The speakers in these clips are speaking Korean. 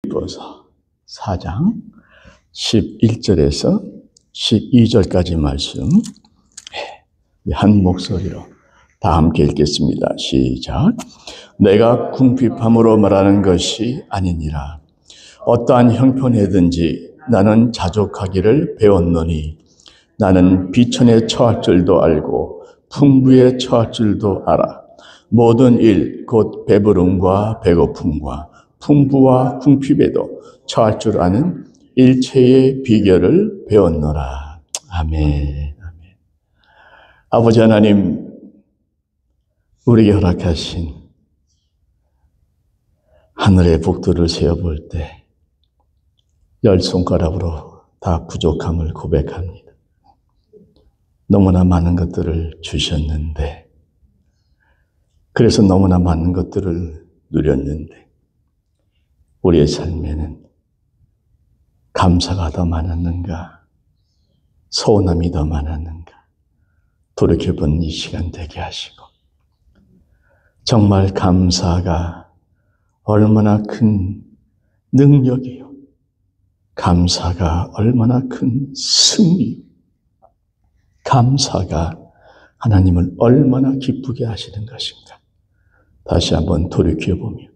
빌립보서 4장 11절에서 12절까지 말씀 한 목소리로 다 함께 읽겠습니다. 시작. 내가 궁핍함으로 말하는 것이 아니니라. 어떠한 형편이든지 나는 자족하기를 배웠노니 나는 비천에 처할 줄도 알고 풍부에 처할 줄도 알아. 모든 일 곧 배부름과 배고픔과 풍부와 궁핍에도 처할 줄 아는 일체의 비결을 배웠노라. 아멘. 아멘. 아버지 하나님, 우리에게 허락하신 하늘의 복들을 세어볼 때 10손가락으로 다 부족함을 고백합니다. 너무나 많은 것들을 주셨는데, 그래서 너무나 많은 것들을 누렸는데 우리의 삶에는 감사가 더 많았는가, 서운함이 더 많았는가 돌이켜본 이 시간 되게 하시고, 정말 감사가 얼마나 큰 능력이요, 감사가 얼마나 큰 승리, 감사가 하나님을 얼마나 기쁘게 하시는 것인가 다시 한번 돌이켜보며,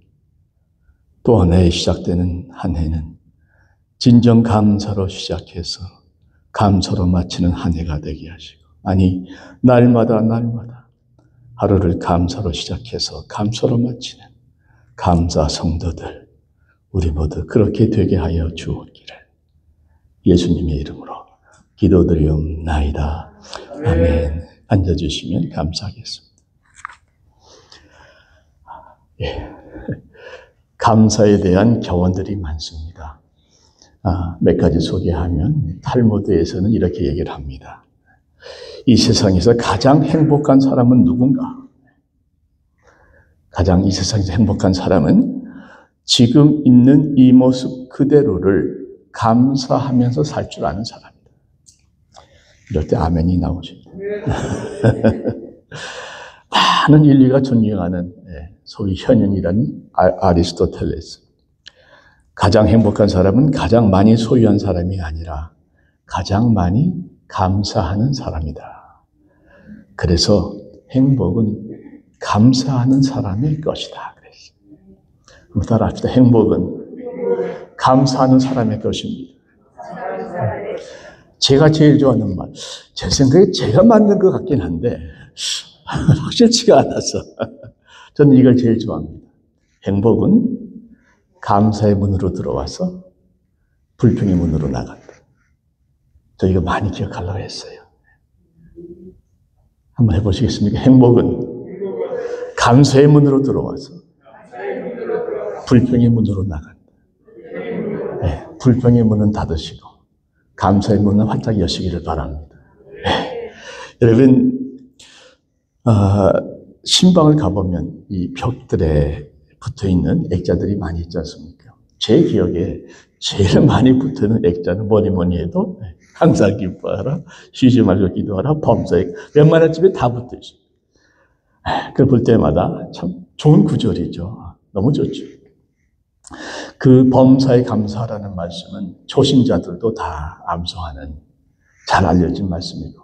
또 하나의 시작되는 한 해는 진정 감사로 시작해서 감사로 마치는 한 해가 되게 하시고, 아니 날마다 하루를 감사로 시작해서 감사로 마치는 감사 성도들 우리 모두 그렇게 되게 하여 주옵기를 예수님의 이름으로 기도드리옵나이다. 아멘. 앉아주시면 감사하겠습니다. 감사에 대한 교훈들이 많습니다. 몇 가지 소개하면, 탈무드에서는 이렇게 얘기를 합니다. 이 세상에서 가장 행복한 사람은 누군가? 이 세상에서 행복한 사람은 지금 있는 이 모습 그대로를 감사하면서 살 줄 아는 사람이다. 이럴 때 아멘이 나오죠. 많은 인류가 존경하는 소위 현인이라는 아리스토텔레스. 가장 행복한 사람은 가장 많이 소유한 사람이 아니라 가장 많이 감사하는 사람이다. 그래서 행복은 감사하는 사람의 것이다. 한번 따라합시다. 행복은 감사하는 사람의 것입니다. 제가 제일 좋아하는 말, 제 생각에 제가 만든 것 같긴 한데 확실치가 않아서 저는 이걸 제일 좋아합니다. 행복은 감사의 문으로 들어와서 불평의 문으로 나간다. 저 이거 많이 기억하려고 했어요. 한번 해보시겠습니까? 행복은 감사의 문으로 들어와서 불평의 문으로 나간다. 네, 불평의 문은 닫으시고 감사의 문은 활짝 여시기를 바랍니다. 네. 여러분, 신방을 가보면 이 벽들에 붙어있는 액자들이 많이 있지 않습니까? 제 기억에 제일 많이 붙어있는 액자는 뭐니 해도 항상 기뻐하라, 쉬지 말고 기도하라, 범사에 웬만한 집에 다 붙어있어요. 그걸 볼 때마다 참 좋은 구절이죠. 너무 좋죠. 그 범사에 감사하라는 말씀은 초신자들도 다 암송하는 잘 알려진 말씀이고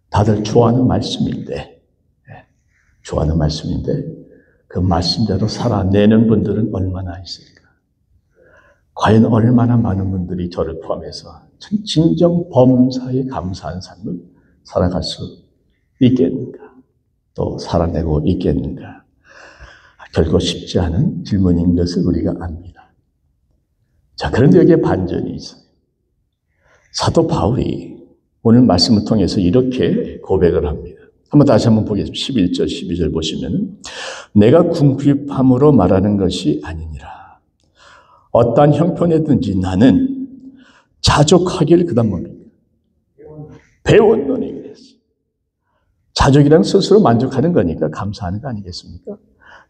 다들 좋아하는 말씀인데 그 말씀대로 살아내는 분들은 얼마나 있을까? 과연 얼마나 많은 분들이 저를 포함해서 진정 범사에 감사한 삶을 살아갈 수 있겠는가? 또 살아내고 있겠는가? 결코 쉽지 않은 질문인 것을 우리가 압니다. 자, 그런데 여기에 반전이 있어요. 사도 바울이 오늘 말씀을 통해서 이렇게 고백을 합니다. 다시 한번 보겠습니다. 11절, 12절 보시면, 내가 궁핍함으로 말하는 것이 아니니라. 어떠한 형편이든지 나는 자족하기를, 그 다음 뭡니까? 배웠노니 그랬어요. 자족이란 스스로 만족하는 거니까 감사하는 거 아니겠습니까?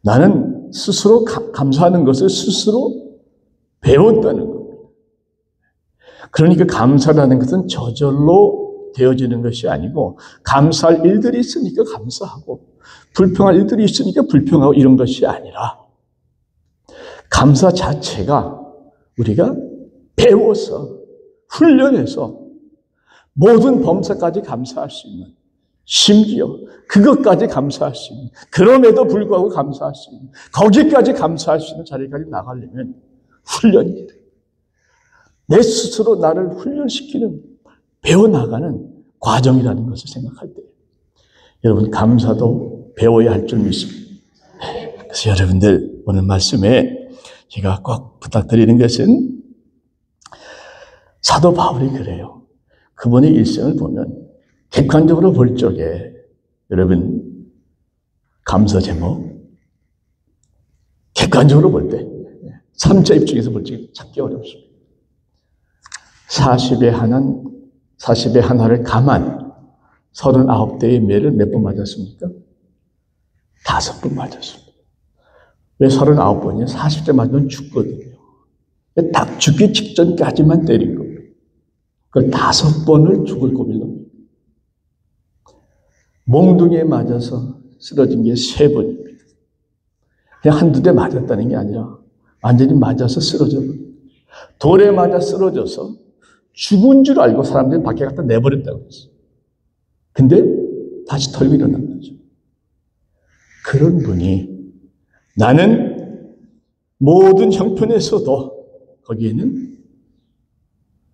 나는 스스로 감사하는 것을 스스로 배웠다는 겁니다. 그러니까 감사라는 것은 저절로 되어지는 것이 아니고, 감사할 일들이 있으니까 감사하고 불평할 일들이 있으니까 불평하고 이런 것이 아니라, 감사 자체가 우리가 배워서 훈련해서 모든 범사까지 감사할 수 있는, 심지어 그것까지 감사할 수 있는, 그럼에도 불구하고 감사할 수 있는, 거기까지 감사할 수 있는 자리까지 나가려면 훈련이 돼. 내 스스로 나를 훈련시키는, 배워나가는 과정이라는 것을 생각할 때 여러분 감사도 배워야 할 줄 믿습니다. 그래서 여러분들 오늘 말씀에 제가 꼭 부탁드리는 것은 사도 바울이 그래요. 그분의 일생을 보면 객관적으로 볼 적에 여러분 감사 제목 객관적으로 볼 때 3자 입장에서 볼 적에 찾기 어렵습니다. 40의 하나를 감한 39대의 매를 몇 번 맞았습니까? 5번 맞았습니다. 왜 39번이요? 40대 맞으면 죽거든요. 딱 죽기 직전까지만 때린 겁니다. 그걸 5번을 죽을 고민합니다. 몽둥이에 맞아서 쓰러진 게 3번입니다. 그냥 한두 대 맞았다는 게 아니라 완전히 맞아서 쓰러져버려요. 돌에 맞아 쓰러져서 죽은 줄 알고 사람들이 밖에 갖다 내버렸다고 했어요. 근데 다시 털고 일어난 거죠. 그런 분이 나는 모든 형편에서도 거기에는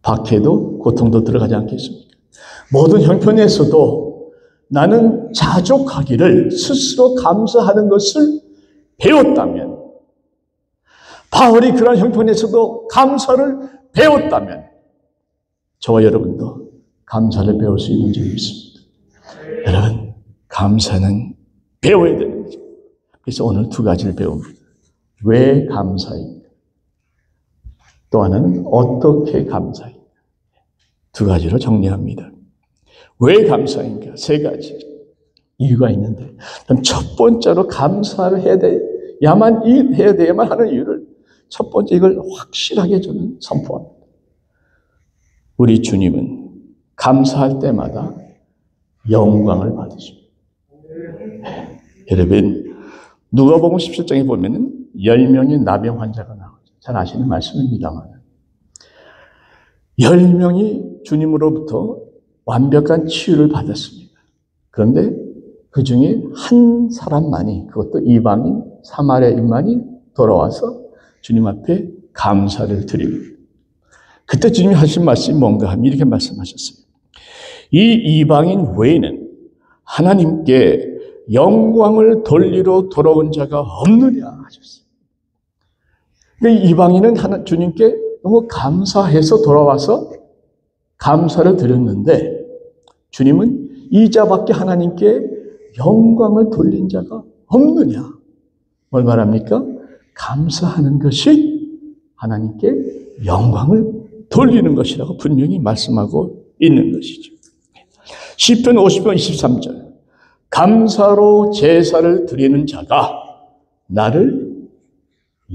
박해도 고통도 들어가지 않겠습니까? 모든 형편에서도 나는 자족하기를 스스로 감사하는 것을 배웠다면, 바울이 그런 형편에서도 감사를 배웠다면 저와 여러분도 감사를 배울 수 있는 줄 믿습니다. 여러분, 감사는 배워야 되는 거죠. 그래서 오늘 2가지를 배웁니다. 왜 감사인가? 또 하나는 어떻게 감사인가? 2가지로 정리합니다. 왜 감사인가? 3가지 이유가 있는데, 첫 번째로 감사를 해야 돼야만 하는 이유를 첫 번째 이걸 확실하게 저는 선포합니다. 우리 주님은 감사할 때마다 영광을 받으십니다. 여러분, 누가복음 17장에 보면은 10명의 나병 환자가 나오죠. 잘 아시는 말씀입니다만 10명이 주님으로부터 완벽한 치유를 받았습니다. 그런데 그 중에 한 사람만이, 그것도 이방인 사마리아인만이 돌아와서 주님 앞에 감사를 드립니다. 그때 주님이 하신 말씀이 뭔가 하면 이렇게 말씀하셨어요. 이 이방인 외에는 하나님께 영광을 돌리러 돌아온 자가 없느냐 하셨어요. 그러니까 이방인은 주님께 너무 감사해서 돌아와서 감사를 드렸는데 주님은 이 자밖에 하나님께 영광을 돌린 자가 없느냐. 뭘 말합니까? 감사하는 것이 하나님께 영광을 돌리는 것이라고 분명히 말씀하고 있는 것이죠. 시편 50편 23절 감사로 제사를 드리는 자가 나를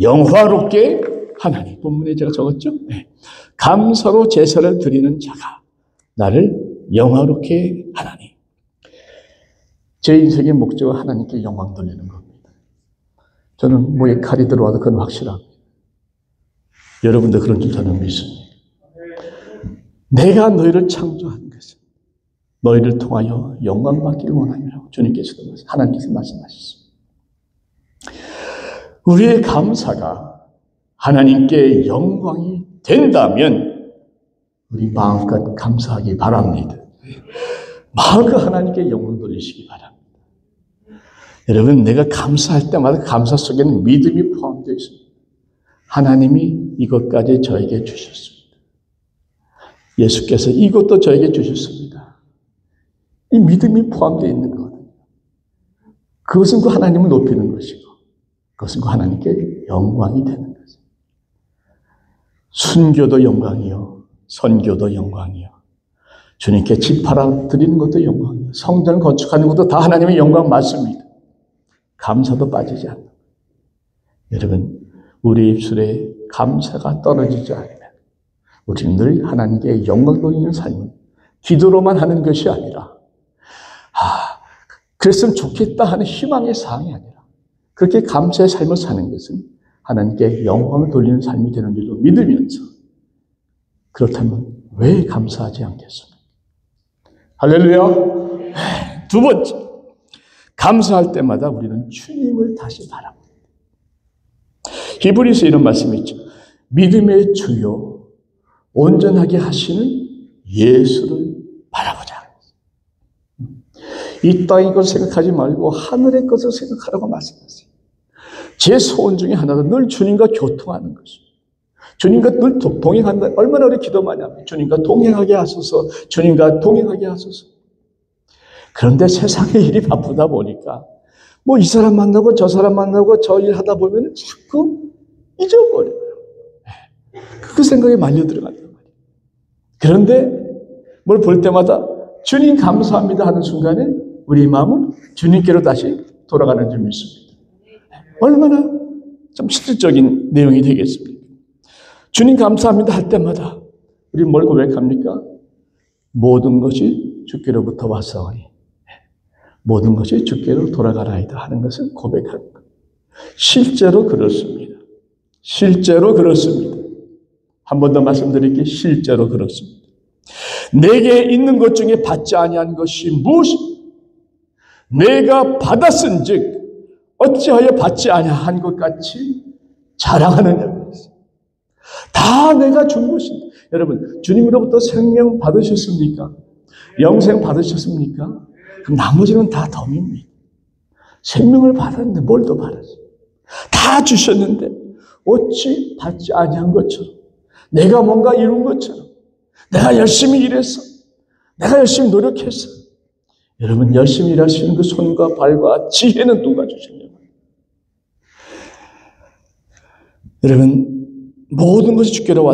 영화롭게 하나니. 본문에 제가 적었죠? 네. 감사로 제사를 드리는 자가 나를 영화롭게 하나니. 제 인생의 목적은 하나님께 영광 돌리는 겁니다. 저는 뭐에 칼이 들어와도 그건 확실합니다. 여러분도 그런 줄 저는 믿습니다. 내가 너희를 창조한 것은 너희를 통하여 영광 받기를 원함이라고 주님께서도 하나님께서 말씀하셨습니다. 우리의 감사가 하나님께 영광이 된다면 우리 마음껏 감사하기 바랍니다. 마음껏 하나님께 영광 돌리시기 바랍니다. 여러분, 내가 감사할 때마다 감사 속에는 믿음이 포함되어 있습니다. 하나님이 이것까지 저에게 주셨습니다. 예수께서 이것도 저에게 주셨습니다. 이 믿음이 포함되어 있는 거거든요. 그것은 그 하나님을 높이는 것이고 그것은 그 하나님께 영광이 되는 것입니다. 순교도 영광이요, 선교도 영광이요, 주님께 집 팔아 드리는 것도 영광이요, 성전을 건축하는 것도 다 하나님의 영광 맞습니다. 감사도 빠지지 않는. 여러분, 우리 입술에 감사가 떨어지지 않으면 우리는 늘 하나님께 영광 돌리는 삶은 기도로만 하는 것이 아니라 그랬으면 좋겠다 하는 희망의 사항이 아니라 그렇게 감사의 삶을 사는 것은 하나님께 영광을 돌리는 삶이 되는 줄로 믿으면서 그렇다면 왜 감사하지 않겠습니까? 할렐루야. 두 번째, 감사할 때마다 우리는 주님을 다시 바라봅니다. 히브리서 이런 말씀이 있죠. 믿음의 주요 온전하게 하시는 예수를 바라보자. 이 땅의 것을 생각하지 말고 하늘의 것을 생각하라고 말씀하세요. 제 소원 중에 하나는 늘 주님과 교통하는 것입니다. 주님과 늘 동행한다. 얼마나 우리 기도 많이 합니까? 주님과 동행하게 하소서. 주님과 동행하게 하소서. 그런데 세상의 일이 바쁘다 보니까 뭐 이 사람 만나고 저 사람 만나고 저 일 하다 보면 자꾸 잊어버려요. 그 생각에 말려 들어간단 말이에요. 그런데 뭘 볼 때마다 주님 감사합니다 하는 순간에 우리 마음은 주님께로 다시 돌아가는 줄 믿습니다. 얼마나 좀 실질적인 내용이 되겠습니까? 주님 감사합니다 할 때마다 우리 뭘 고백합니까? 모든 것이 주께로부터 왔사오니 모든 것이 주께로 돌아가나이다 하는 것을 고백합니다. 실제로 그렇습니다. 실제로 그렇습니다. 한 번 더 말씀드릴게요. 실제로 그렇습니다. 내게 있는 것 중에 받지 아니한 것이 무엇이 내가 받았은즉 어찌하여 받지 아니한 것 같이 자랑하느냐. 다 내가 준 것입니다. 여러분, 주님으로부터 생명 받으셨습니까? 영생 받으셨습니까? 그럼 나머지는 다 덤입니다. 생명을 받았는데 뭘 더 받았어요? 다 주셨는데 어찌 받지 아니한 것처럼 내가 뭔가 이룬 것처럼 내가 열심히 일해서 내가 열심히 노력해서 여러분 열심히 일하시는 그 손과 발과 지혜는 누가 주셨냐고. 여러분 모든 것이 주께로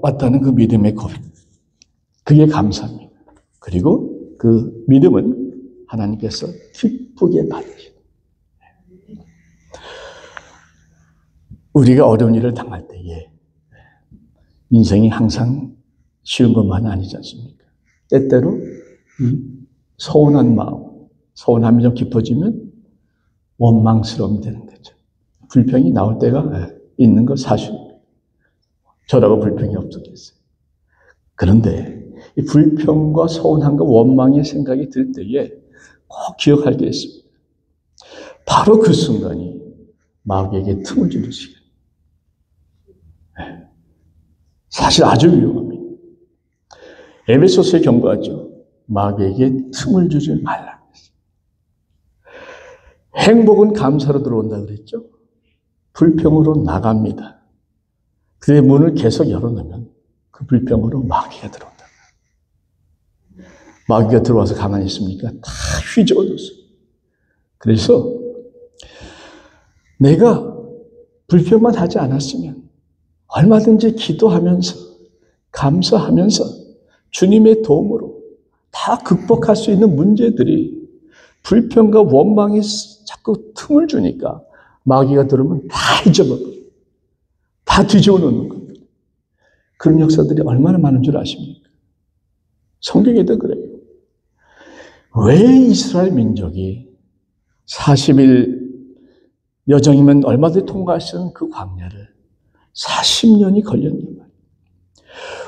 왔다는 그 믿음의 고백. 그게 감사합니다. 그리고 그 믿음은 하나님께서 기쁘게 받으시고 우리가 어려운 일을 당할 때에 인생이 항상 쉬운 것만은 아니지 않습니까? 때때로 이 서운한 마음, 서운함이 좀 깊어지면 원망스러움이 되는 거죠. 불평이 나올 때가 있는 거 사실입니다. 저라고 불평이 없었겠어요. 그런데 이 불평과 서운함과 원망의 생각이 들 때에 꼭 기억할 게 있습니다. 바로 그 순간이 마귀에게 틈을 주는 시간. 사실 아주 위험합니다. 에베소서에 경고하죠. 마귀에게 틈을 주지 말라. 행복은 감사로 들어온다 그랬죠. 불평으로 나갑니다. 그의 문을 계속 열어놓으면 그 불평으로 마귀가 들어온다. 마귀가 들어와서 가만히 있습니까? 다 휘저어줬어요. 그래서 내가 불평만 하지 않았으면 얼마든지 기도하면서 감사하면서 주님의 도움으로 다 극복할 수 있는 문제들이 불평과 원망이 자꾸 틈을 주니까 마귀가 들어오면 다 잊어버려요. 다 뒤집어 놓는 겁니다. 그런 역사들이 얼마나 많은 줄 아십니까? 성경에도 그래요. 왜 이스라엘 민족이 40일 여정이면 얼마든지 통과할 수 있는 그 광야를 40년이 걸렸냐.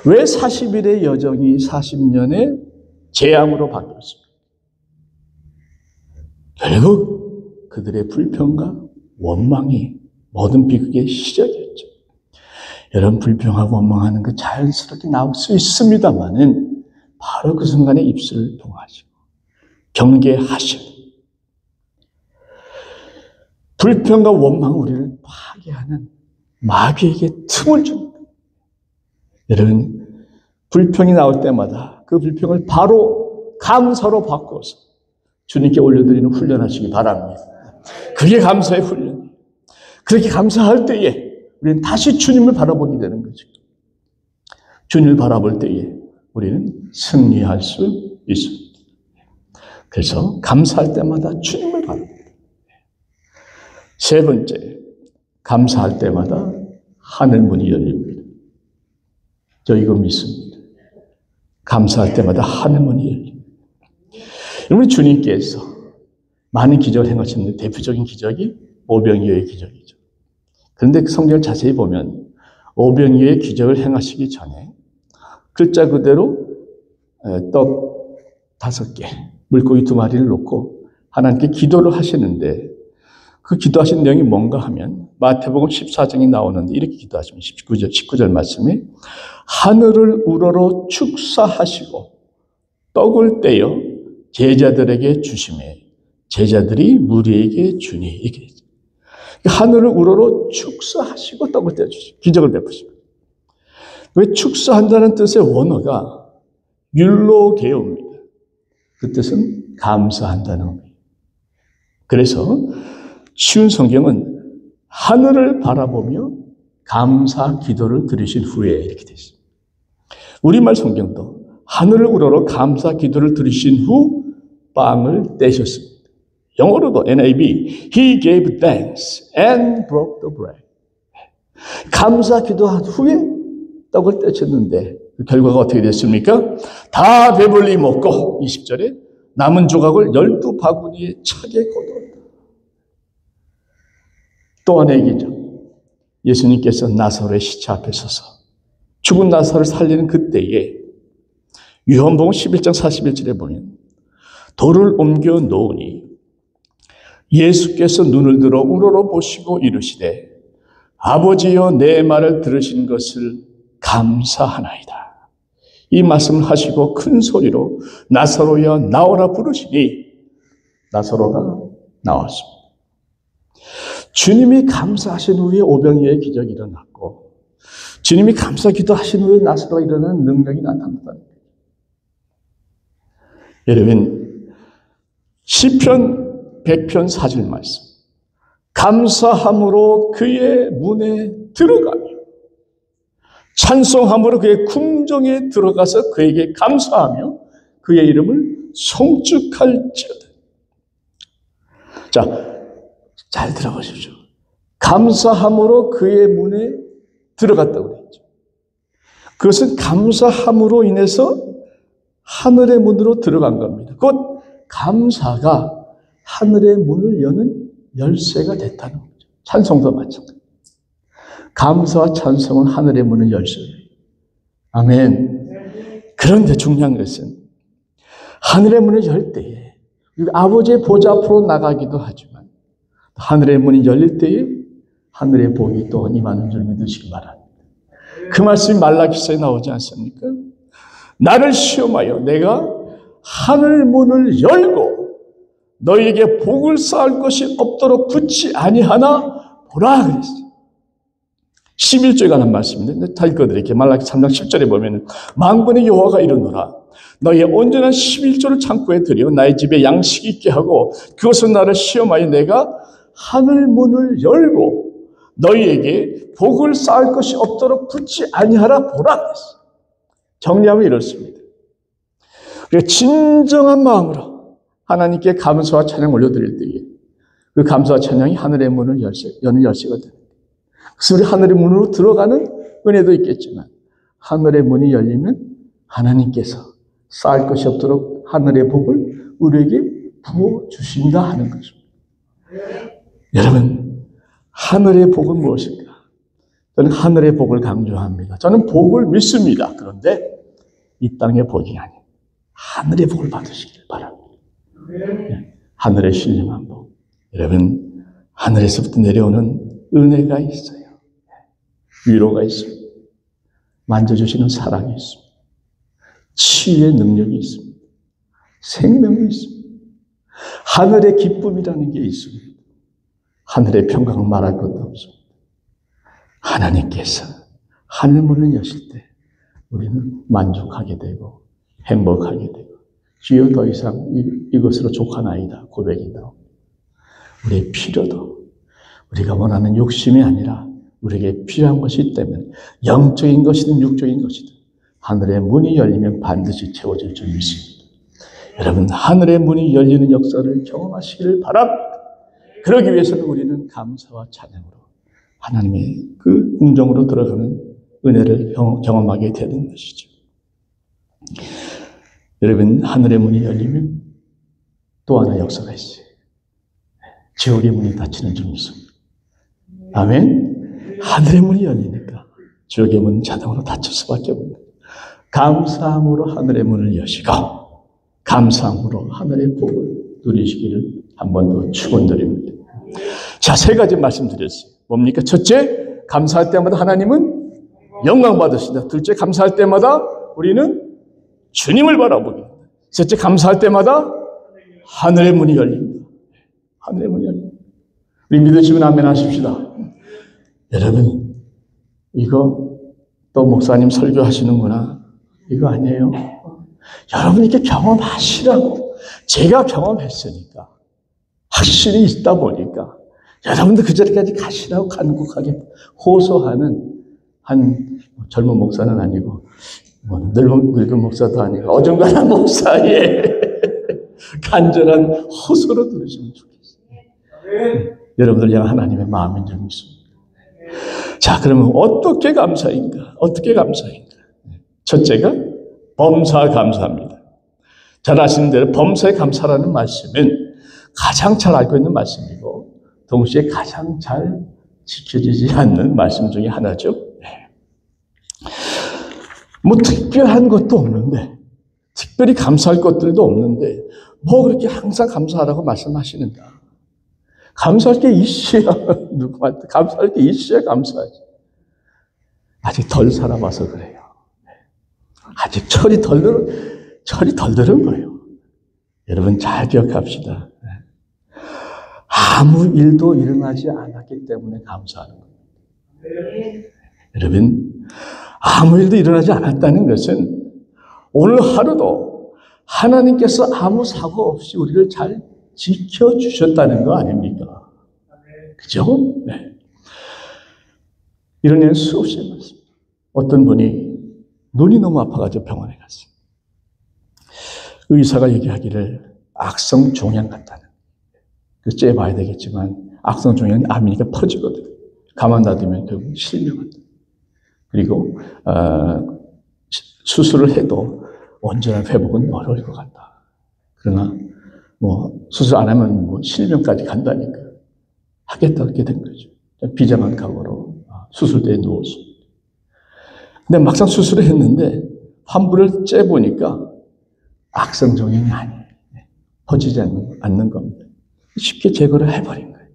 왜 40일의 여정이 40년의 재앙으로 바뀌었습니까? 결국 그들의 불평과 원망이 모든 비극의 시작이었죠. 여러분 불평하고 원망하는 거 자연스럽게 나올 수 있습니다만은 바로 그 순간에 입술을 통하시고 경계하시고 불평과 원망은 우리를 파괴하는 마귀에게 틈을 줍니다. 여러분 불평이 나올 때마다 그 불평을 바로 감사로 바꿔서 주님께 올려드리는 훈련하시기 바랍니다. 그게 감사의 훈련이에요. 그렇게 감사할 때에 우리는 다시 주님을 바라보게 되는 거죠. 주님을 바라볼 때에 우리는 승리할 수 있습니다. 그래서 감사할 때마다 주님을 바라봅니다. 세 번째, 감사할 때마다 하늘 문이 열립니다. 저 이거 믿습니다. 감사할 때마다 하늘 문이 열립니다. 여러분 주님께서 많은 기적을 행하셨는데 대표적인 기적이 오병이어의 기적이죠. 그런데 성경을 자세히 보면 오병이어의 기적을 행하시기 전에 글자 그대로 떡 5개, 물고기 2마리를 놓고 하나님께 기도를 하시는데 그 기도하신 내용이 뭔가 하면 마태복음 14장에 나오는데 이렇게 기도하시면 19절 말씀에 하늘을 우러러 축사하시고 떡을 떼어 제자들에게 주시매 제자들이 무리에게 주니 이렇게 하늘을 우러러 축사하시고 떡을 떼어 주시고 기적을 베푸시고 왜 축사한다는 뜻의 원어가 율로게오입니다. 그 뜻은 감사한다는 의미. 그래서 쉬운 성경은 하늘을 바라보며 감사 기도를 드리신 후에 이렇게 되어 있습니다. 우리말 성경도 하늘을 우러러 감사 기도를 드리신 후 빵을 떼셨습니다. 영어로도 NAB He gave thanks and broke the bread. 감사 기도한 후에 떡을 떼셨는데 그 결과가 어떻게 됐습니까? 다 배불리 먹고 20절에 남은 조각을 12바구니에 차게 거두었다. 또 하나의 기적. 예수님께서 나사로의 시체 앞에 서서 죽은 나사로를 살리는 그때에 요한복음 11장 41절에 보면 돌을 옮겨 놓으니 예수께서 눈을 들어 우러러 보시고 이르시되 아버지여 내 말을 들으신 것을 감사하나이다. 이 말씀을 하시고 큰 소리로 나사로여 나오라 부르시니 나사로가 나왔습니다. 주님이 감사하신 후에 오병이어의 기적이 일어났고 주님이 감사 기도하신 후에 나사로가 일어나는 능력이 나타났다. 여러분 시편 100편 4절 말씀 감사함으로 그의 문에 들어가며 찬송함으로 그의 궁정에 들어가서 그에게 감사하며 그의 이름을 송축할지어다. 자, 잘 들어보십시오. 감사함으로 그의 문에 들어갔다고 그랬죠. 그것은 감사함으로 인해서 하늘의 문으로 들어간 겁니다. 곧 감사가 하늘의 문을 여는 열쇠가 됐다는 거죠. 찬송도 마찬가지. 감사와 찬송은 하늘의 문을 열쇠예요. 아멘. 그런데 중요한 것은 하늘의 문을 열 때에 아버지의 보좌 앞으로 나가기도 하지만 하늘의 문이 열릴 때에 하늘의 복이 또 임하는 줄 믿으시기 바랍니다. 그 말씀이 말라기서에 나오지 않습니까? 나를 시험하여 내가 하늘 문을 열고 너희에게 복을 쌓을 것이 없도록 굳지 아니하나 보라 그랬어요. 11조에 관한 말씀인데 다 읽어드릴게요. 말라기 3장 10절에 보면 만군의 여호와가 이르노라 너희의 온전한 11조를 창고에 들여 나의 집에 양식 있게 하고 그것은 나를 시험하여 내가 하늘 문을 열고 너희에게 복을 쌓을 것이 없도록 굳지 아니하라 보라 그랬어요. 정리하면 이렇습니다. 우리가 진정한 마음으로 하나님께 감사와 찬양 올려드릴 때에 그 감사와 찬양이 하늘의 문을 여는 열쇠가 됩니다. 그래서 우리 하늘의 문으로 들어가는 은혜도 있겠지만 하늘의 문이 열리면 하나님께서 쌓을 것이 없도록 하늘의 복을 우리에게 부어주신다 하는 것입니다. 여러분 하늘의 복은 무엇인가? 저는 하늘의 복을 강조합니다. 저는 복을 믿습니다. 그런데 이 땅의 복이 아닌 하늘의 복을 받으시길 바랍니다. 하늘의 신령한 복. 여러분 하늘에서부터 내려오는 은혜가 있어요. 위로가 있습니다. 만져주시는 사랑이 있습니다. 치유의 능력이 있습니다. 생명이 있습니다. 하늘의 기쁨이라는 게 있습니다. 하늘의 평강을 말할 것도 없습니다. 하나님께서 하늘문을 여실 때 우리는 만족하게 되고 행복하게 되고 주여 더 이상 이것으로 족하나이다 고백이 나옵니다. 우리의 필요도 우리가 원하는 욕심이 아니라 우리에게 필요한 것이 있다면 영적인 것이든 육적인 것이든 하늘의 문이 열리면 반드시 채워질 줄 믿습니다. 여러분 하늘의 문이 열리는 역사를 경험하시기를 바랍니다. 그러기 위해서는 우리는 감사와 찬양으로 하나님의 그 궁정으로 들어가는 은혜를 경험하게 되는 것이죠. 여러분 하늘의 문이 열리면 또 하나 역사가 있어요. 지옥의 문이 닫히는 줄 믿습니다. 아멘. 하늘의 문이 열리니까 지옥의 문은 자동으로 닫힐 수밖에 없는 거예요. 감사함으로 하늘의 문을 여시고 감사함으로 하늘의 복을 누리시기를 한 번 더 축원드립니다. 자, 세 가지 말씀드렸어요. 뭡니까? 첫째, 감사할 때마다 하나님은 영광 받으신다. 둘째, 감사할 때마다 우리는 주님을 바라보게 된다. 셋째, 감사할 때마다 하늘의 문이 열린다. 하늘의 문이 열린다. 우리 믿으시면 아멘 하십시다. 여러분, 이거 또 목사님 설교하시는구나. 이거 아니에요. 여러분 이렇게 경험하시라고. 제가 경험했으니까. 확신이 있다 보니까 여러분도 그 자리까지 가시라고 간곡하게 호소하는 한 젊은 목사는 아니고 늙은 목사도 아니고 어중간한 목사의 간절한 호소로 들으시면 좋겠어요. 여러분들 향한 하나님의 마음인 줄 믿습니다. 자, 그러면 어떻게 감사인가? 어떻게 감사인가? 첫째가 범사 감사입니다. 잘 아시는 대로 범사에 감사라는 말씀은 가장 잘 알고 있는 말씀이고 동시에 가장 잘 지켜지지 않는 말씀 중에 하나죠. 뭐 특별한 것도 없는데 특별히 감사할 것들도 없는데 뭐 그렇게 항상 감사하라고 말씀하시는가. 감사할 게 있어야 누구한테 감사할 게 있어야 감사하지. 아직 덜 살아봐서 그래요. 아직 철이 덜 들은 거예요. 여러분 잘 기억합시다. 아무 일도 일어나지 않았기 때문에 감사하는 겁니다. 여러분, 아무 일도 일어나지 않았다는 것은 오늘 하루도 하나님께서 아무 사고 없이 우리를 잘 지켜주셨다는 거 아닙니까? 그죠? 네. 이런 일은 수없이 많습니다. 어떤 분이 눈이 너무 아파가지고 병원에 갔어요. 의사가 얘기하기를 악성종양 같다는. 째봐야 되겠지만 악성종양은 암이니까 퍼지거든요. 가만 놔두면 결국 실명한다. 그리고 수술을 해도 온전한 회복은 어려울 것 같다. 그러나 뭐 수술 안 하면 뭐 실명까지 간다니까 하겠다 그렇게 된 거죠. 비장한 각오로 수술대에 누웠습니다. 근데 막상 수술을 했는데 환부를 째보니까 악성종양이 아니에요. 퍼지지 않는 겁니다. 쉽게 제거를 해버린 거예요.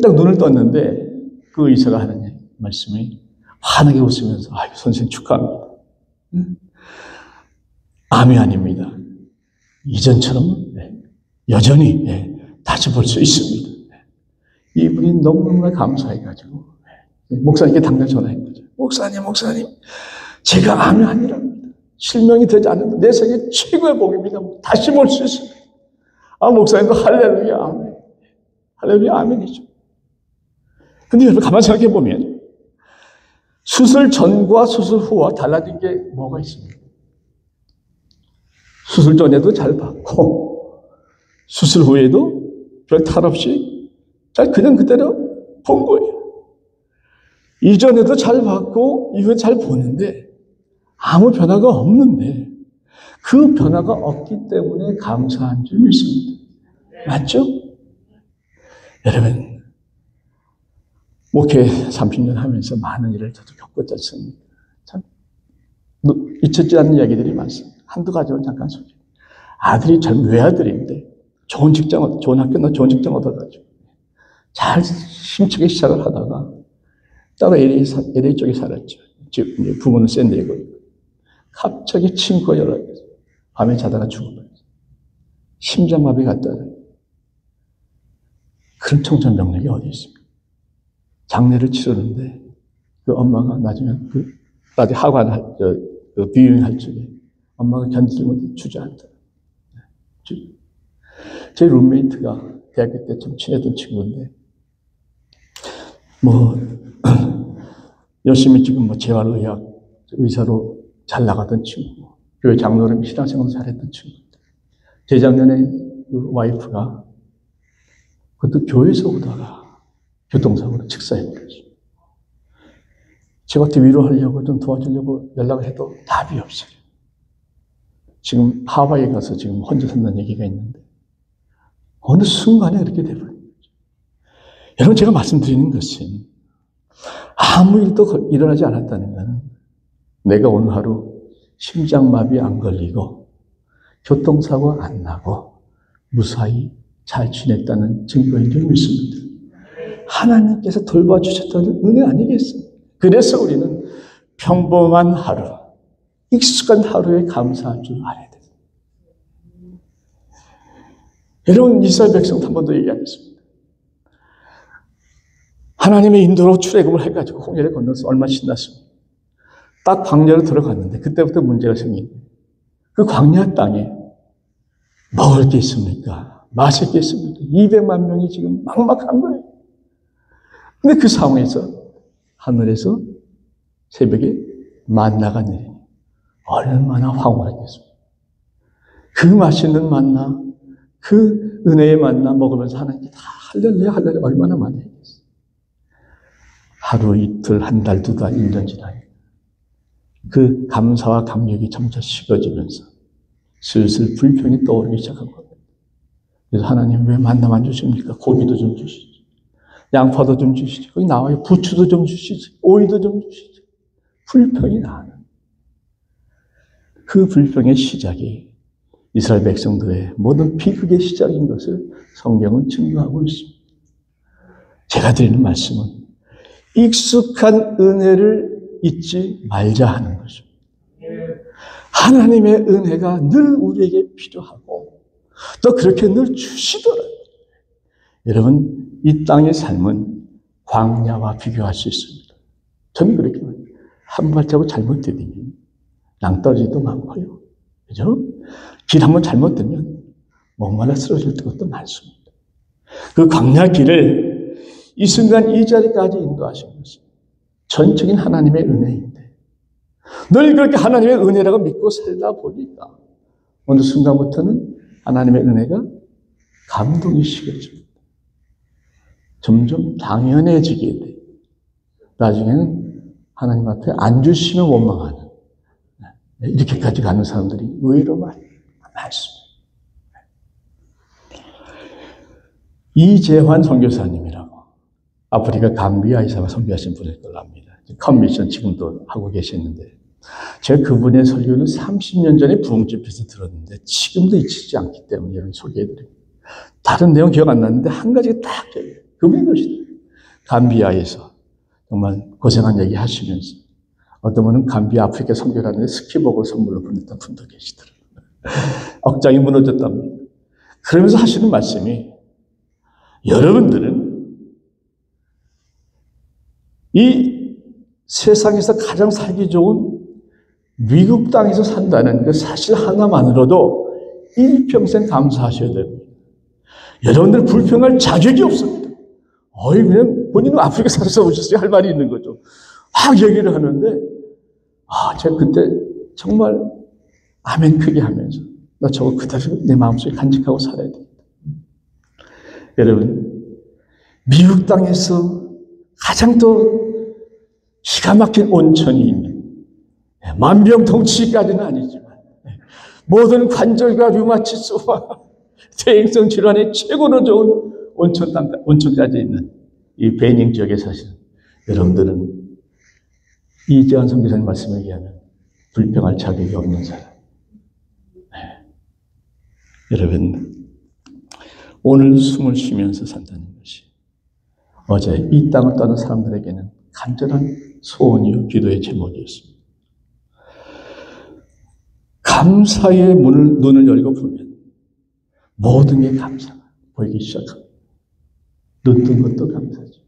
딱 눈을 떴는데 그 의사가 하는 말씀이 환하게 웃으면서 아유 선생님 축하합니다. 암이 아닙니다. 이전처럼 여전히 다시 볼 수 있습니다. 이분이 너무나 감사해가지고 목사님께 당장 전화한 거죠. 목사님 제가 암이 아니랍니다. 실명이 되지 않는다. 내 생애 최고의 복입니다. 다시 볼 수 있습니다. 목사님도 할렐루야 아멘. 할렐루야 아멘이죠. 근데 여러분 가만히 생각해 보면 수술 전과 수술 후와 달라진 게 뭐가 있습니까? 수술 전에도 잘 받고 수술 후에도 별 탈 없이 잘 그냥 그대로 본 거예요. 이전에도 잘 받고 이후에 잘 보는데 아무 변화가 없는데 그 변화가 없기 때문에 감사한 줄 믿습니다. 맞죠? 여러분, 목회 30년 하면서 많은 일을 저도 겪었지 않습니까? 참, 잊혀지지 않는 이야기들이 많습니다. 한두 가지만 잠깐 소개해. 아들이 전 외아들인데 좋은 직장, 좋은 학교, 좋은 직장 얻어가지고 잘 힘차게 시작을 하다가 따로 LA 쪽에 살았죠. 집, 부모는 샌디에고 있고. 갑자기 친구가 연락해서 밤에 자다가 죽어버렸어요. 심장마비 갔다는 그런 청천벽력이 어디 있습니까? 장례를 치르는데 그 엄마가 나중에 나중에 하관 비유할 적에 엄마가 견디지 못해 주저앉다. 제 룸메이트가 대학교 때 좀 친했던 친구인데 열심히 지금 재활의학 의사로 잘 나가던 친구, 교회 장로를 신앙생활도 잘했던 친구. 재작년에 그 와이프가 그것도 교회에서 오다가 교통사고로 직사해버렸어요. 제가 위로하려고 좀 도와주려고 연락을 해도 답이 없어요. 지금 하와이에 가서 지금 혼자 산다는 얘기가 있는데 어느 순간에 그렇게 돼버린 거죠. 여러분 제가 말씀드리는 것은 아무 일도 일어나지 않았다는 것은 내가 오늘 하루 심장마비 안 걸리고 교통사고 안 나고 무사히 잘 지냈다는 증거인 줄 믿습니다. 하나님께서 돌봐주셨다는 은혜 아니겠습니까? 그래서 우리는 평범한 하루, 익숙한 하루에 감사할 줄 알아야 돼요. 여러분, 이스라엘 백성도 한 번 더 얘기하겠습니다. 하나님의 인도로 출애굽을 해가지고 홍해를 건너서 얼마나 신났습니까? 딱 광야로 들어갔는데 그때부터 문제가 생긴 거예요. 그 광야 땅에 먹을 게 있습니까? 마실 게 있습니까? 200만 명이 지금 막막한 거예요. 근데 그 상황에서 하늘에서 새벽에 만나가 내리니 얼마나 황홀했겠습니까? 그 맛있는 만나, 그 은혜의 만나 먹으면서 하나님께 다 할렐루야 할렐루야 얼마나 많이 했겠어요. 하루 이틀 한 달 두 달 1년 지나요. 그 감사와 감격이 점차 식어지면서 슬슬 불평이 떠오르기 시작한 겁니다. 그래서 하나님 왜 만나만 주십니까? 고기도 좀 주시죠. 양파도 좀 주시죠. 거기 나와요. 부추도 좀 주시죠. 오이도 좀 주시죠. 불평이 나는 그 불평의 시작이 이스라엘 백성들의 모든 비극의 시작인 것을 성경은 증거하고 있습니다. 제가 드리는 말씀은 익숙한 은혜를 잊지 말자 하는 것입니다. 하나님의 은혜가 늘 우리에게 필요하고 또 그렇게 늘 주시더라고요. 여러분, 이 땅의 삶은 광야와 비교할 수 있습니다. 저는 그렇게 말해요. 한 발자국 잘못 디디면 낭떠러지도 많고요. 그죠? 길 한번 잘못 들면 목말라 쓰러질 것도 많습니다. 그 광야 길을 이 순간 이 자리까지 인도하신 것은 전적인 하나님의 은혜인데 늘 그렇게 하나님의 은혜라고 믿고 살다 보니까 어느 순간부터는 하나님의 은혜가 감동이 식어집니다. 점점 당연해지게 돼요. 나중에는 하나님 앞에 안 주시면 원망하는 이렇게까지 가는 사람들이 의외로 많습니다. 이재환 선교사님이라고 아프리카 감비아에서 선교하신 분일 걸로 압니다. 컨미션 지금도 하고 계시는데 제가 그분의 설교는 30년 전에 부흥집에서 들었는데 지금도 잊히지 않기 때문에 여러분 소개해드립니다. 다른 내용 기억 안 나는데 한 가지가 딱 기억해요. 그분이 그러시더라고요. 감비아에서 정말 고생한 얘기 하시면서 어떤 분은 감비아 아프리카 선교라는데 스키복을 선물로 보냈던 분도 계시더라고요. 억장이 무너졌답니다. 그러면서 하시는 말씀이 여러분들은 이 세상에서 가장 살기 좋은 미국 땅에서 산다는 그 사실 하나만으로도 일평생 감사하셔야 됩니다. 여러분들 불평할 자격이 없습니다. 그냥 본인은 아프리카 살아서 오셨어요 할 말이 있는 거죠. 막 얘기를 하는데 제가 그때 정말 아멘 크게 하면서 나 저거 그대로 내 마음속에 간직하고 살아야 됩니다. 여러분, 미국 땅에서 가장 또 기가 막힌 온천이 있는 만병통치까지는 아니지만 모든 관절과 류마티스와 대행성 질환에 최고로 좋은 온천까지 있는 이 베닝 지역에 사시는 여러분들은 이재환 선교사님 말씀에 의하면 불평할 자격이 없는 사람. 여러분, 오늘 숨을 쉬면서 산다는 것이 어제 이 땅을 떠난 사람들에게는 간절한 소원이요 기도의 제목이었습니다. 감사의 눈을 열고 보면 모든 게 감사가 보이기 시작합니다. 눈 뜬 것도 감사죠.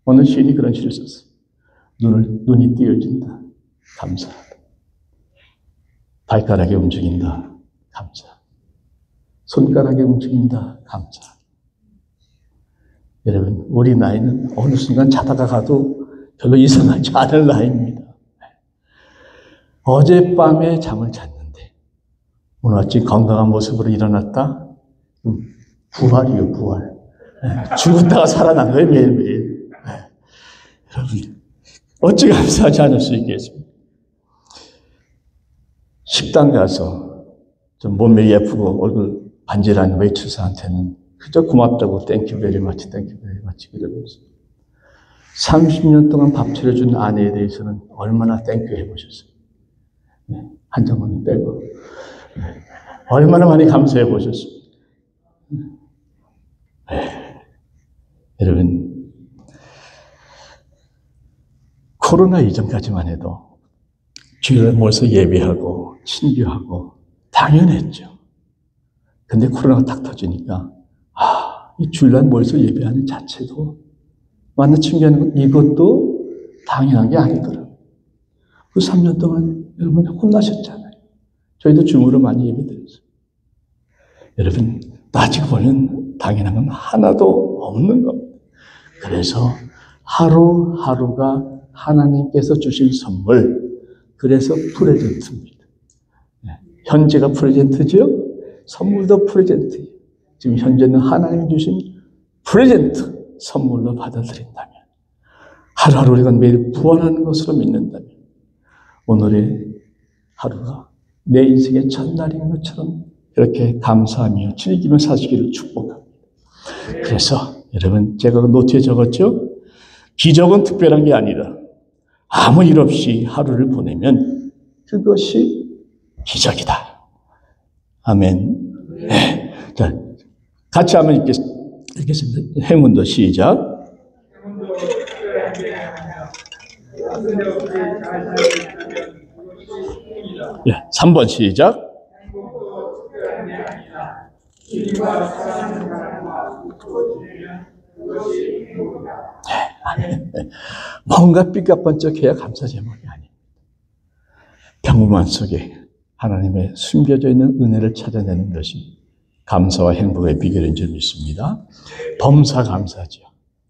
어느 시인이 그런 시를 썼어요. 눈이 띄어진다. 감사하다. 발가락이 움직인다. 감사하다. 손가락이 움직인다. 감사하다. 여러분, 우리 나이는 어느 순간 자다가 가도 별로 이상하지 않을 나이입니다. 어젯밤에 잠을 잤는데 오늘 아침 건강한 모습으로 일어났다? 부활이에요, 부활. 죽었다가 살아난 거예요, 매일매일. 여러분, 어찌 감사하지 않을 수 있겠습니까? 식당 가서 좀 몸매 예쁘고 얼굴 반질한 웨이트스한테는 그저 고맙다고 땡큐 베리 마치, 땡큐 베리 마치 그러면서 30년 동안 밥 차려준 아내에 대해서는 얼마나 땡큐 해보셨어요? 한 장만 빼고. 얼마나 많이 감사해 보셨어요? 여러분, 코로나 이전까지만 해도 주일날 모여서 예배하고 친교하고 당연했죠. 근데 코로나가 딱 터지니까 이 주일날 모여서 예배하는 자체도 만나 친교하는 건 이것도 당연한 게 아니더라고요. 그 3년 동안 여러분 혼나셨잖아요. 저희도 줌으로 많이 예배드렸어요. 여러분, 따지고 보면 당연한 건 하나도 없는 겁니다. 그래서 하루하루가 하나님께서 주신 선물, 그래서 프레젠트입니다. 현재가 프레젠트죠? 선물도 프레젠트예요. 지금 현재는 하나님 주신 프레젠트, 선물로 받아들인다면, 하루하루 우리가 매일 부활하는 것으로 믿는다면, 오늘의 하루가 내 인생의 첫날인 것처럼 이렇게 감사하며 즐기며 사시기를 축복합니다. 그래서 여러분, 제가 노트에 적었죠? 기적은 특별한 게 아니라 아무 일 없이 하루를 보내면 그것이 기적이다. 아멘. 네. 자, 같이 한번 읽겠습니다. 행운도 시작. 네, 3번 시작. 뭔가 삐까번쩍해야 감사 제목이 아닙니다. 평범한 속에 하나님의 숨겨져 있는 은혜를 찾아내는 것이 감사와 행복의 비결인 줄 믿습니다. 범사 감사죠.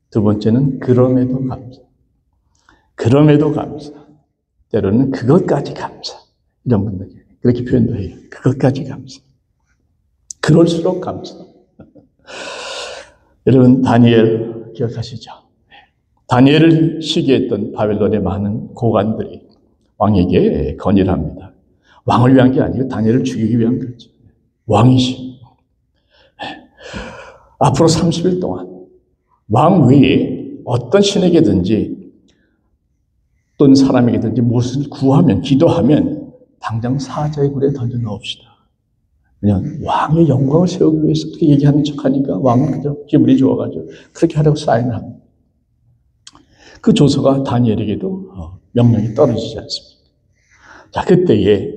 두 번째는 그럼에도 감사. 그럼에도 감사. 때로는 그것까지 감사. 이런 분들이 그렇게 표현도 해요. 그것까지 감사. 그럴수록 감사. 여러분, 다니엘 기억하시죠? 다니엘을 시기했던 바벨론의 많은 고관들이 왕에게 건의를 합니다. 왕을 위한 게 아니고 다니엘을 죽이기 위한 거죠. 왕이시. 앞으로 30일 동안 왕 외에 어떤 신에게든지 또는 사람에게든지 무엇을 구하면, 기도하면 당장 사자의 굴에 던져 넣읍시다. 그냥 왕의 영광을 세우기 위해서 그렇게 얘기하는 척하니까 왕은 그저 기분이 좋아가지고 그렇게 하라고 사인을 합니다. 그 조서가 다니엘에게도 명령이 떨어지지 않습니다. 자, 그때에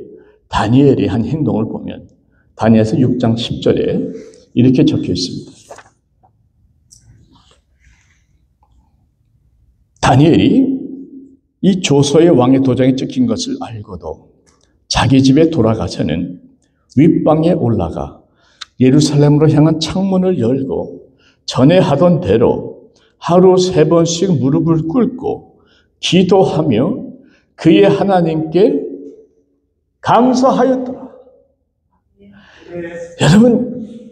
다니엘이 한 행동을 보면 다니엘서 6장 10절에 이렇게 적혀 있습니다. 다니엘이 이 조서의 왕의 도장이 찍힌 것을 알고도 자기 집에 돌아가서는 윗방에 올라가 예루살렘으로 향한 창문을 열고 전에 하던 대로 하루 3번씩 무릎을 꿇고 기도하며 그의 하나님께 감사하였더라. 여러분,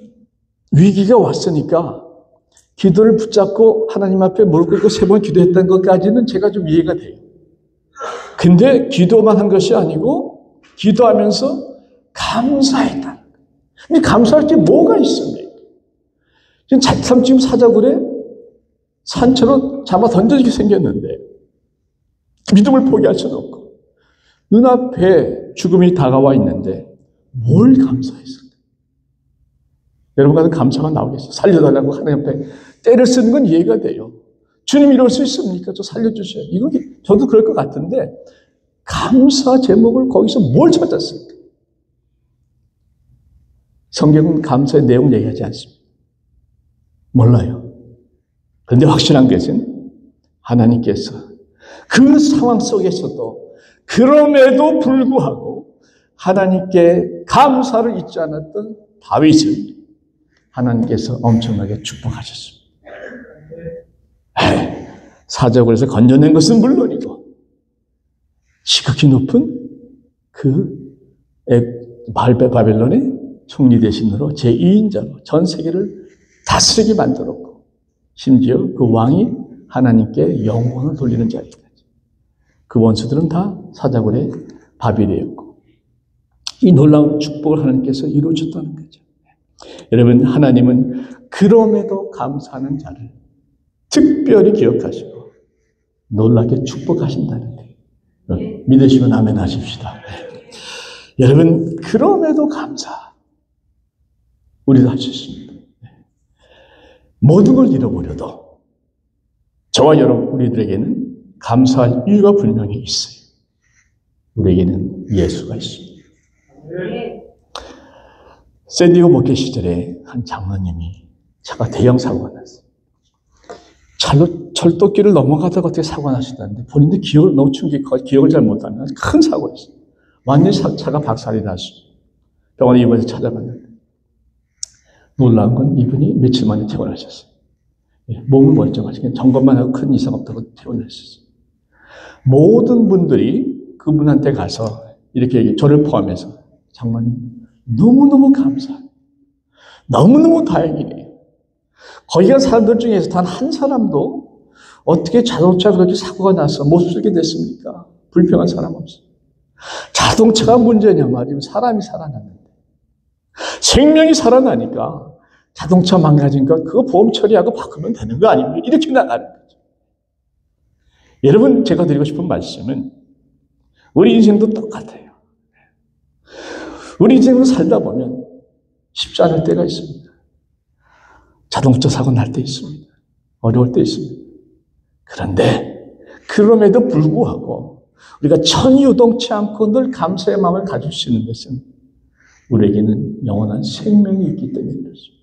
위기가 왔으니까 기도를 붙잡고 하나님 앞에 무릎 꿇고 3번 기도했다는 것까지는 제가 좀 이해가 돼요. 근데 기도만 한 것이 아니고 기도하면서 감사했다. 근데 감사할 게 뭐가 있습니까? 지금 사자굴에 산채로 잡아 던져지게 생겼는데 믿음을 포기할 수는 없고 눈앞에 죽음이 다가와 있는데 뭘 감사했을까? 여러분 같은 감사가 나오겠어요? 살려달라고 하나님 앞에 때를 쓰는 건 이해가 돼요. 주님 이럴 수 있습니까? 저 살려주셔요. 이거 저도 그럴 것 같은데 감사 제목을 거기서 뭘 찾았을까? 성경은 감사의 내용을 얘기하지 않습니다. 몰라요. 그런데 확실한 것은 하나님께서 그 상황 속에서도 그럼에도 불구하고 하나님께 감사를 잊지 않았던 다윗을 하나님께서 엄청나게 축복하셨습니다. 사자굴에서 건져낸 것은 물론이고 지극히 높은 그 바벨론의 총리 대신으로 제2인자로 전 세계를 다스리게 만들었고 심지어 그 왕이 하나님께 영광을 돌리는 자리까지. 그 원수들은 다 사자굴의 밥이 되었고 이 놀라운 축복을 하나님께서 이루어졌다는 거죠. 여러분, 하나님은 그럼에도 감사하는 자를 특별히 기억하시고 놀랍게 축복하신다는 데 믿으시면 아멘 하십시다. 여러분, 그럼에도 감사. 우리도 할 수 있습니다. 모든 걸 잃어버려도 저와 여러분, 우리들에게는 감사할 이유가 분명히 있어요. 우리에게는 예수가 있습니다. 샌디고 목회 시절에 한 장로님이 차가 대형 사고가 났어요. 철도길을 넘어가다가 어떻게 사고가 나셨다는데 본인도 기억을 너무 충격하고 기억을 잘 못하면 큰 사고였어요. 완전히 차가 박살이 났어요. 병원에 입원해서 찾아봤는데 놀라운 건 이분이 며칠 만에 퇴원하셨어요. 몸은 멀쩡하시고 점검만 하고 큰 이상 없다고 퇴원하셨어요. 모든 분들이 그분한테 가서 이렇게 얘기해, 저를 포함해서 장로님 너무너무 감사해요. 너무너무 다행이네요. 거기 간 사람들 중에서 단 한 사람도 어떻게 자동차가 그렇게 사고가 나서 못 쓰게 됐습니까? 불평한 사람 없어요. 자동차가 문제냐 말이면 사람이 살아났는데 생명이 살아나니까 자동차 망가진가 그거 보험 처리하고 바꾸면 되는 거 아닙니까? 이렇게 나가는 거죠. 여러분, 제가 드리고 싶은 말씀은 우리 인생도 똑같아요. 우리 인생을 살다 보면 쉽지 않을 때가 있습니다. 자동차 사고 날 때 있습니다. 어려울 때 있습니다. 그런데 그럼에도 불구하고 우리가 천유동치 않고 늘 감사의 마음을 가질 수 있는 것은 우리에게는 영원한 생명이 있기 때문에 그렇습니다.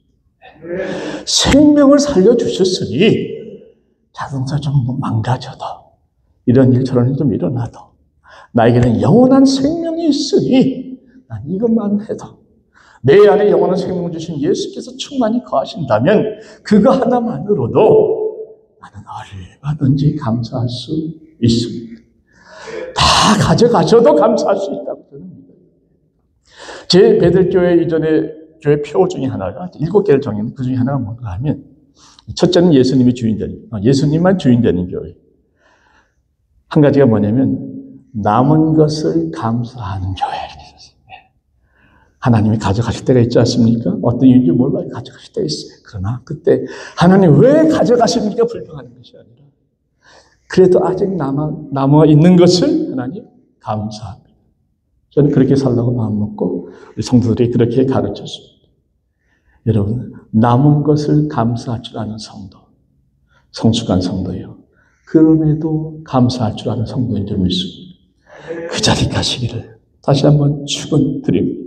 생명을 살려주셨으니 자동차 좀 망가져도 이런 일 저런 일 좀 일어나도 나에게는 영원한 생명이 있으니 난 이것만 해도 내 안에 영원한 생명을 주신 예수께서 충만히 거하신다면 그거 하나만으로도 나는 얼마든지 감사할 수 있습니다. 다 가져가셔도 감사할 수 있다고 저는 믿어요. 제 베들교회 이전에 교회 표 중에 하나가 7개를 정했는데 그 중에 하나가 뭔가 하면 첫째는 예수님이 주인되는, 예수님만 주인되는 교회. 한 가지가 뭐냐면 남은 것을 감사하는 교회. 하나님이 가져가실 때가 있지 않습니까? 어떤 이유인지 몰라요. 가져가실 때가 있어요. 그러나 그때 하나님 왜 가져가십니까? 불평하는 것이 아니라 그래도 아직 남아 있는 것을 하나님 감사합니다. 저는 그렇게 살라고 마음먹고 우리 성도들이 그렇게 가르쳤습니다. 여러분, 남은 것을 감사할 줄 아는 성도, 성숙한 성도예요. 그럼에도 감사할 줄 아는 성도인 줄 믿습니다. 그 자리 가시기를 다시 한번 축원드립니다.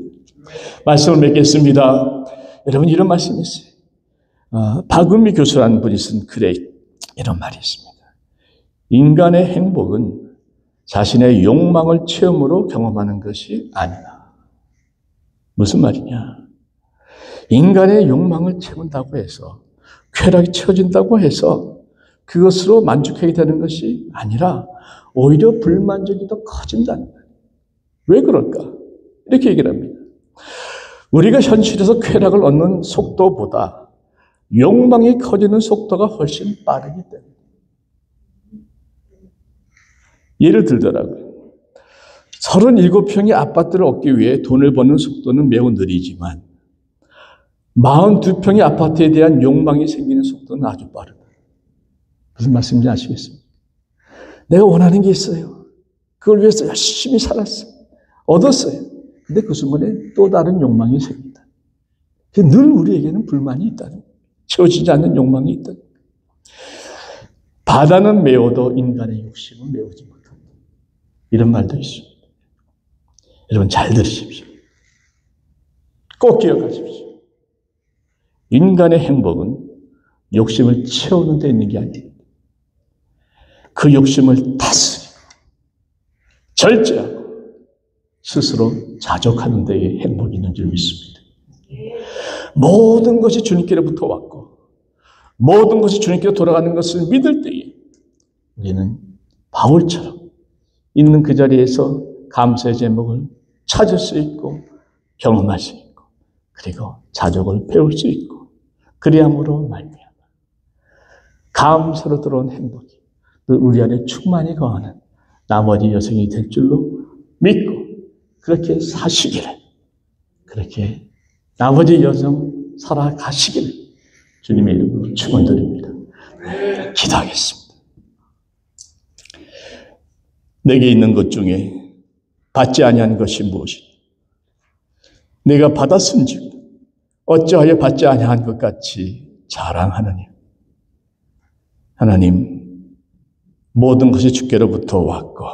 말씀을 맺겠습니다. 여러분, 이런 말씀이 있어요. 박은미 교수라는 분이 쓴 글에 이런 말이 있습니다. 인간의 행복은 자신의 욕망을 체험으로 경험하는 것이 아니다. 무슨 말이냐? 인간의 욕망을 채운다고 해서 쾌락이 채워진다고 해서 그것으로 만족하게 되는 것이 아니라 오히려 불만족이 더 커진다는 거예요. 왜 그럴까? 이렇게 얘기를 합니다. 우리가 현실에서 쾌락을 얻는 속도보다 욕망이 커지는 속도가 훨씬 빠르기 때문에. 예를 들더라고요. 37평의 아파트를 얻기 위해 돈을 버는 속도는 매우 느리지만 42평의 아파트에 대한 욕망이 생기는 속도는 아주 빠르다. 무슨 말씀인지 아시겠습니까? 내가 원하는 게 있어요. 그걸 위해서 열심히 살았어. 얻었어요. 근데 그 순간에 또 다른 욕망이 생긴다. 늘 우리에게는 불만이 있다는 거예요. 채워지지 않는 욕망이 있다는 거예요. 바다는 메워도 인간의 욕심은 메우지 못한다. 이런 말도 있습니다. 여러분, 잘 들으십시오. 꼭 기억하십시오. 인간의 행복은 욕심을 채우는 데 있는 게 아닙니다. 그 욕심을 다스리고 절제하고 스스로 자족하는 데에 행복이 있는 줄 믿습니다. 모든 것이 주님께로부터 왔고 모든 것이 주님께로 돌아가는 것을 믿을 때에 우리는 바울처럼 있는 그 자리에서 감사의 제목을 찾을 수 있고 경험할 수 있고 그리고 자족을 배울 수 있고 그리함으로 말미암아 감사로 들어온 행복이 또 우리 안에 충만히 거하는 나머지 여생이 될 줄로 믿고 그렇게 사시기를 그렇게 나머지 여정 살아가시기를 주님의 이름으로 축원드립니다. 기도하겠습니다. 내게 있는 것 중에 받지 아니한 것이 무엇이냐? 내가 받았은즉 어찌하여 받지 아니한 것 같이 자랑하느냐? 하나님, 모든 것이 주께로부터 왔고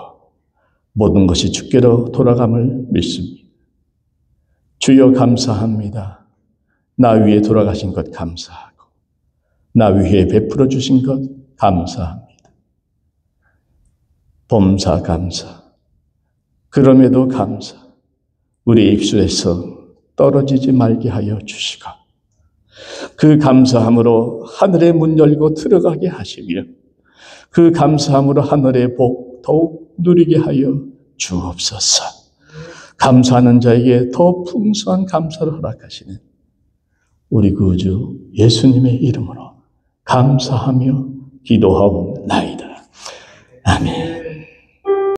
모든 것이 주께로 돌아감을 믿습니다. 주여 감사합니다. 나 위에 돌아가신 것 감사하고 나 위에 베풀어 주신 것 감사합니다. 범사 감사, 그럼에도 감사, 우리 입술에서 떨어지지 말게 하여 주시고 그 감사함으로 하늘의 문 열고 들어가게 하시며 그 감사함으로 하늘의 복 더욱 누리게 하여 주옵소서. 감사하는 자에게 더 풍성한 감사를 허락하시는 우리 구주 예수님의 이름으로 감사하며 기도하옵나이다. 아멘.